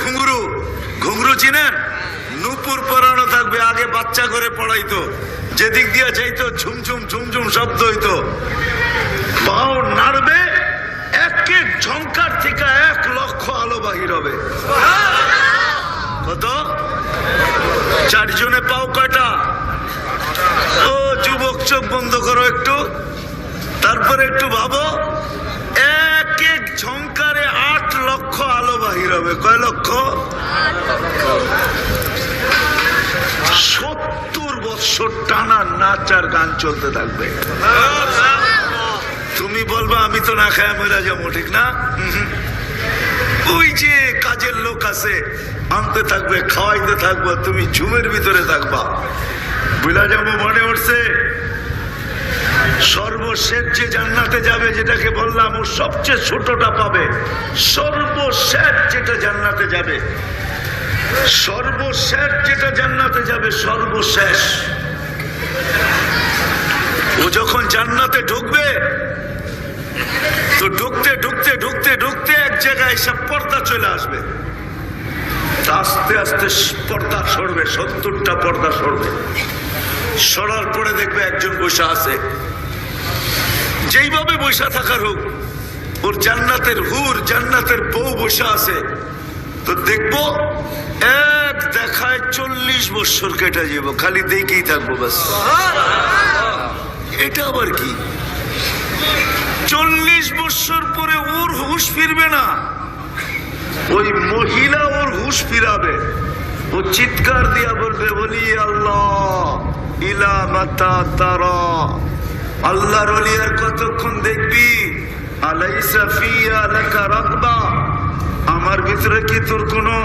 ঘুঙরু। ঘুঙরু চিনেন? নুপুর পরানো থাকবে, আগে বাচ্চা করে পড়াইতো, যেদিক দিয়ে যাইতো ঝুমঝুম ঝুমঝুম শব্দ হইতো। পাও নাড়বে, এক এক ঝংকার থেকে 1 লক্ষ আলো বাহির হবে। কত? 4 জনে পাও কয়টা? ও যুবক, চোখ বন্ধ করো একটু, তারপরে একটু ভাবো, এক এক ঝংকারে 8 লক্ষ আলো বাহির হবে। কয় লক্ষ? 70 বছর টানা নাচ আর গান চলতে থাকবে। তুমি বলবা আমি তো না খায় মরে যাবো, ঠিক না? ওই যে কাজের লোক আছে, আনতে থাকবে, খাওয়াইতে থাকবো, তুমি ঝুমের ভিতরে থাকবা। বুঝলা যাবো। মনে উঠছে সর্বশেষ যে জান্নাতে যাবে, যেটাকে বললাম ও সবচেয়ে ছোটটা পাবে। সর্বশেষ যেটা জান্নাতে যাবে, সর্বশেষ যেটা জান্নাতে যাবে, সর্বশেষ ও যখন জান্নাতে ঢুকবে, তো ঢুকতে ঢুকতে ঢুকতে ঢুকতে এক জায়গায় সব পর্দা চলে আসবে। আস্তে আস্তে পর্দা সরবে, 70টা পর্দা সরবে। সরার পরে দেখবে একজন বসে আছে। যেইভাবে বসে থাকার হোক, ওর জান্নাতের হুর, জান্নাতের বউ বসে আছে। তো দেখবো এক দেখায় 40 বছর কেটে যাব, খালি দেখেই থাকবো বাস। এটা আবার কি? 40 বছর পরে ওর হুশ ফিরবে না, ওই মহিলা ওর হুশ ফিরাবে। ও চিৎকার দিয়া বলবে, বলি আল্লাহ ইলা মাতা তারা, আল্লাহর ওলি আর কতক্ষণ দেখবি? আলাইসা ফিয়া লাকা রাগবা, আমার ভিতরে কি তোর কোনো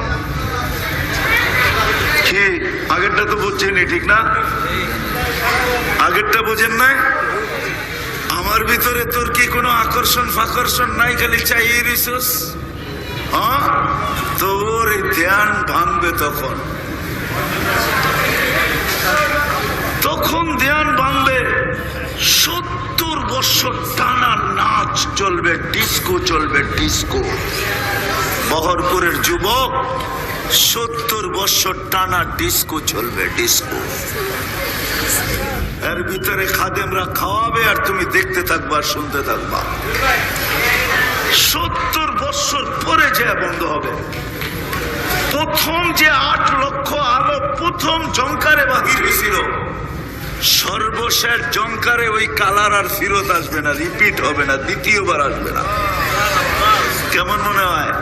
কি? আগেরটা তো বুঝছেনই, ঠিক না? আগেরটা বোঝেন না? আমার ভিতরে তোর কি কোনো আকর্ষণ ফাকর্ষণ নাই, খালি চাইয়ে রিসোর্স? হ্যাঁ, তোর ধ্যান ভাঙবে তখন। তখন ধ্যান ভাঙবে। 70 বছর টানা নাচ চলবে, ডিস্কো চলবে, ডিস্কো। বহরপুরের যুবক, 70 বছর টানা ডিস্কো চলবে, ডিস্কো। এর ভিতরে খাদেমরা খাওয়াবে আর তুমি দেখতে থাকবা, শুনতে থাকবা। 70 বছর পরে যে বন্ধ হবে। প্রথম যে 8 লক্ষ আলো প্রথম জংকারে বাহির হয়েছিল, সর্বশেষ জংকারে ওই কালার আর ফিরত আসবে না, রিপিট হবে না, দ্বিতীয়বার আসবে না। কেমন মনে হয়?